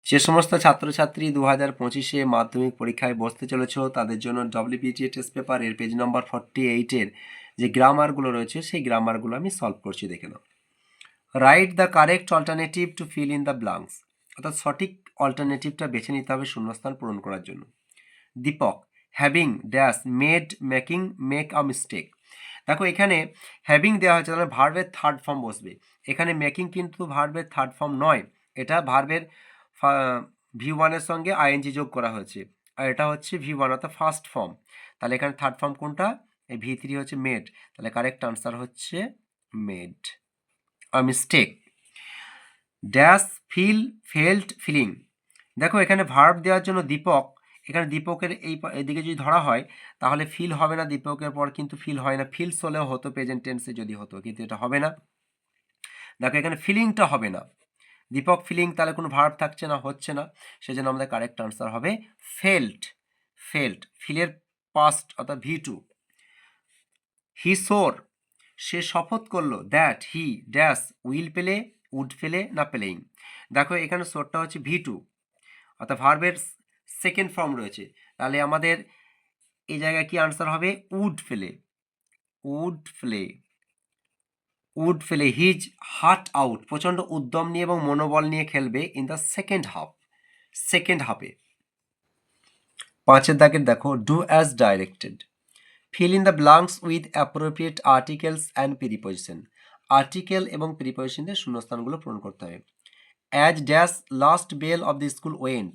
যে সমস্ত ছাত্রছাত্রী 2025-এ মাধ্যমিক পরীক্ষায় বসতে চলেছ তাদের জন্য WBTA টেস্ট পেপার এর পেজ নম্বর 48-এর যে গ্রামারগুলো রয়েছে সেই গ্রামারগুলো আমি সলভ করছি, দেখে নাও। Write the correct alternative to fill in the blanks, অর্থাৎ সঠিক অল্টারনেটিভটা বেছে নিতে হবে শূন্যস্থান পূরণ করার জন্য। Deepak, having dash made making make a mistake. দেখো এখানে হ্যাভিং দেওয়া হয়েছে, তাহলে ভার্বের থার্ড ফর্ম বসবে। এখানে মেকিং কিন্তু ভার্বের থার্ড ফর্ম নয়, এটা ভার্বের V1-এর সঙ্গে আইএনজি যোগ করা হয়েছে, আর এটা হচ্ছে V1 অর্থাৎ ফার্স্ট ফর্ম। তাহলে এখানে থার্ড ফর্ম কোনটা? এই V3 হচ্ছে মেড, তাহলে কারেক্ট আনসার হচ্ছে made a mistake. Dash fill felt filling, দেখো এখানে ভার্ব দেওয়ার জন্য দীপক, এখানে দীপকের এইদিকে যদি ধরা হয় তাহলে ফিল হবে না, দীপকের পর কিন্তু ফিল হয় না, ফিলস হলেও হতো প্রেজেন্ট টেন্সে যদি হতো, কিন্তু এটা হবে না। দেখো এখানে ফিলিংটা হবে না, দীপক ফিলিং, তাহলে কোনো ভার্ব থাকছে না, হচ্ছে না, সেজন্য আমাদের কারেক্ট আনসার হবে ফেল্ট। ফেল্ট ফিলের পাস্ট অর্থাৎ V2। হি সোর, সে শপথ করলো, দ্যাট হি ড্যাশ উইল পেলে উড পেলে না পেলেইং। দেখো এখানে সোরটা হচ্ছে V2 অর্থাৎ ভার্বের সেকেন্ড ফর্ম রয়েছে, তাহলে আমাদের এই জায়গায় কি আনসার হবে? উড ফেলে, উড ফেলে, উড ফেলে হিজ হার্ট আউট, প্রচণ্ড উদ্যম নিয়ে এবং মনোবল নিয়ে খেলবে in the second half, second হাফে। 5-এর দাগের দেখো do as directed, fill in the blanks with appropriate articles and preposition, article এবং প্রিপোজিশনের শূন্যস্থানগুলো পূরণ করতে হবে। As dash last bell of the school went,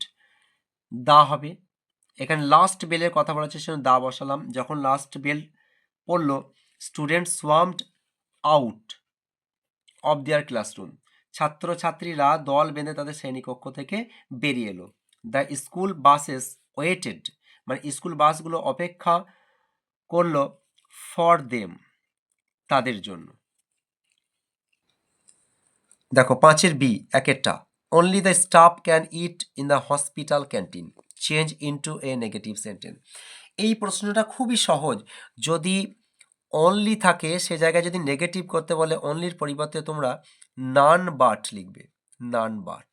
the হবে, এখানে লাস্ট বেলের কথা বলা হচ্ছে সেজন্য দা বসালাম। যখন লাস্ট বেল পড়লো, student swarmed out of their classroom, ছাত্রছাত্রীরা দল বেঁধে তাদের শ্রেণীকক্ষ থেকে বেরিয়ে এলো। দ্য স্কুল বাসেস ওয়েটেড, মানে স্কুল বাসগুলো অপেক্ষা করলো ফর দেম, তাদের জন্য। দেখো 5-এর বি, একেরটা only the staff can eat in the hospital canteen, change into a negative sentence. এই প্রশ্নটা খুবই সহজ, যদি অনলি থাকে সে জায়গায় যদি নেগেটিভ করতে বলে অনলির পরিবর্তে তোমরা নান বাট লিখবে, নান বাট,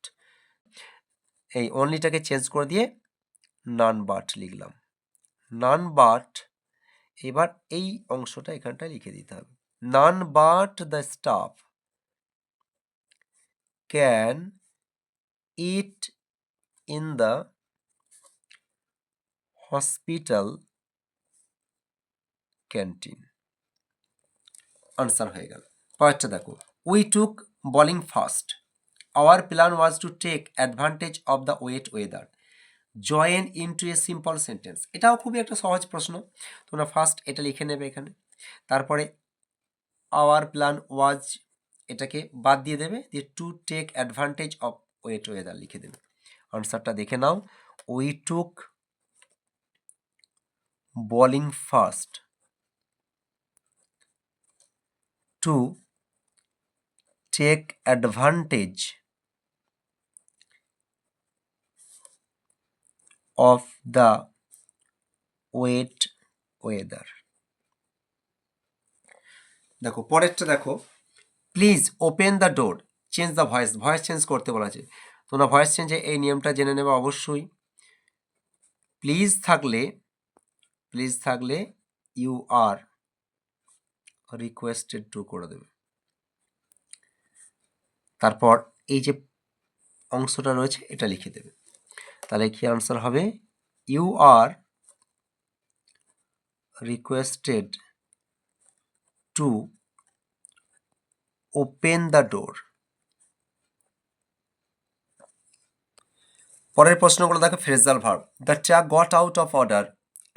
এই অনলিটাকে চেঞ্জ করে দিয়ে নান বাট লিখলাম, নান বাট। এবার এই অংশটা এখানটায় লিখে দিতে হবে, none but the staff can eat in the hospital canteen, answer হয়ে গেল। পরেরটা দেখো, we took bowling first, our plan was to take advantage of the wet weather, join into a simple sentence. এটাও খুবই একটা সহজ প্রশ্ন, তোমরা ফার্স্ট এটা লিখে নেবে এখানে, তারপরে আওয়ার প্ল্যান ওয়াজ এটাকে বাদ দিয়ে দেবে, দিয়ে to take advantage of wet weather লিখে দেবে। আনসারটা দেখে নাও, we took bowling first to take advantage of the wet weather। দেখো পরেরটা দেখো, please open the door, change the voice, voice change করতে বলা আছে, তোমরা ভয়েস চেঞ্জে এই নিয়মটা জেনে নেবে অবশ্যই। প্লিজ থাকলে ইউ আর রিকোয়েস্টেড টু করে দেবে, তারপর এই যে অংশটা রয়েছে এটা লিখে দেবে, তাহলে কি আনসার হবে? You are requested to open the door. পরের প্রশ্নগুলো দেখো, phrasal verb, the truck got out of order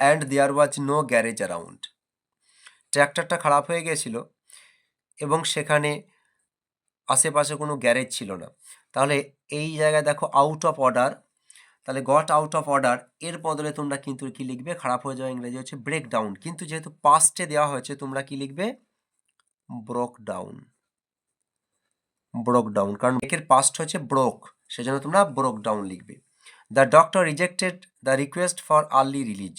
and there was no garage around, ট্র্যাক্টরটা খারাপ হয়ে গিয়েছিল এবং সেখানে আশেপাশে কোনো গ্যারেজ ছিল না। তাহলে এই জায়গায় দেখো আউট অফ অর্ডার, তাহলে গট আউট অফ অর্ডার এর বদলে তোমরা কিন্তু কি লিখবে? খারাপ হয়ে যাওয়া ইংরেজি হচ্ছে ব্রেক ডাউন, কিন্তু যেহেতু পাস্টে দেওয়া হয়েছে তোমরা কি লিখবে? ব্রোক ডাউন, ব্রোক ডাউন, কারণ ব্রেকের পাস্ট হচ্ছে ব্রোক, সেজন্য তোমরা ব্রোক ডাউন লিখবে। The doctor rejected the request for early release,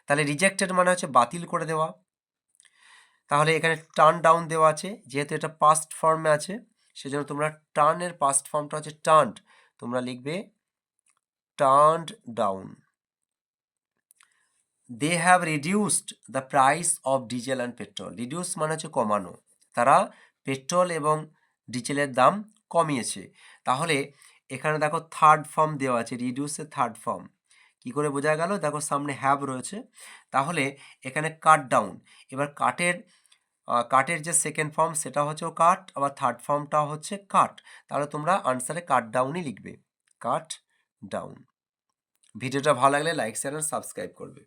তাহলে রিজেক্টেড মানে হচ্ছে বাতিল করে দেওয়া, তাহলে এখানে টার্ন ডাউন দেওয়া আছে, যেহেতু এটা পাস্ট ফর্মে আছে সেজন্য তোমরা টার্নের পাস্ট ফর্মটা হচ্ছে টার্নড, তোমরা লিখবে turned down. They have reduced the price of diesel and petrol. Reduce মানে হচ্ছে কমানো, তারা পেট্রোল এবং ডিজেলের দাম কমিয়েছে। তাহলে এখানে দেখো থার্ড ফর্ম দেওয়া আছে, রিডিউসের থার্ড ফর্ম কী করে বোঝা গেল? দেখো সামনে হ্যাভ রয়েছে, তাহলে এখানে কাট ডাউন। এবার কাটের যে সেকেন্ড ফর্ম সেটা হচ্ছে কাট, আবার থার্ড ফর্মটা হচ্ছে কাট, তাহলে তোমরা আনসারে কাট ডাউনই লিখবে, কাট ডাউন। ভিডিওটা ভালো লাগলে লাইক শেয়ার আর সাবস্ক্রাইব করবে।